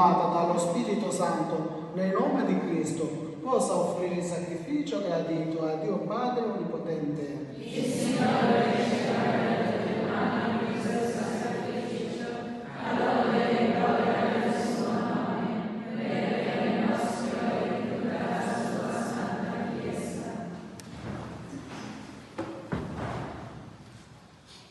animata dallo Spirito Santo, nel nome di Cristo, possa offrire il sacrificio gradito a Dio Padre Onnipotente. Il Signore riceverà dalle tue mani questo sacrificio, a lode e gloria del suo nome, perché è il nostro e tutta la sua santa Chiesa.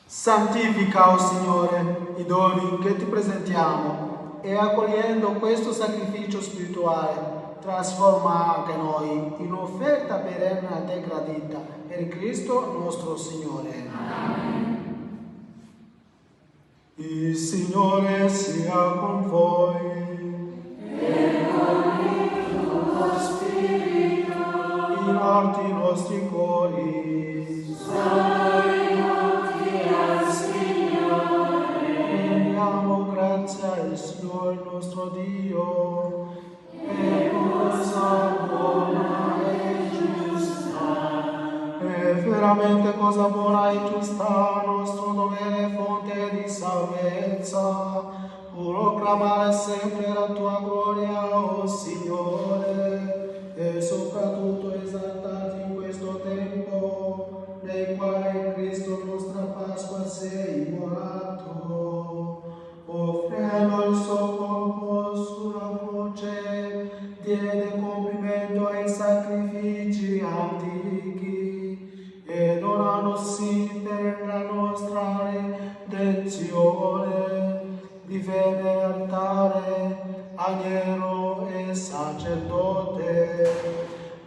Santifica, o Signore, i doni che ti presentiamo e accogliendo questo sacrificio spirituale trasforma anche noi in offerta perenne a te gradita per Cristo nostro Signore. Amen. Il Signore sia con voi. E con il tuo spirito. Inalti i nostri cori. Sono rivolti al Signore. Rendiamo grazie al Signore nostro Dio. È cosa buona e giusta. È veramente cosa buona e giusta, nostro dovere e fonte di salvezza, proclamare sempre la tua gloria, o Signore, e soprattutto esaltarti in questo tempo, nel quale Cristo nostra Pasqua si è immolato, offrendo il suo corpo sulla croce, diede compimento ai sacrifici antichi e donandosi per la nostra redenzione, divenne altare, agnello e sacerdote.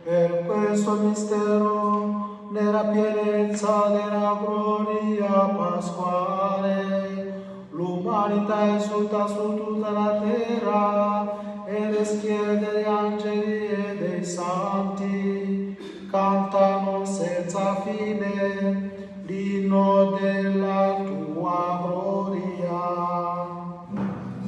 Per questo mistero, nella pienezza della gloria pasquale, l'umanità esulta su tutta la terra e le schiere degli angeli e dei santi cantano senza fine l'inno della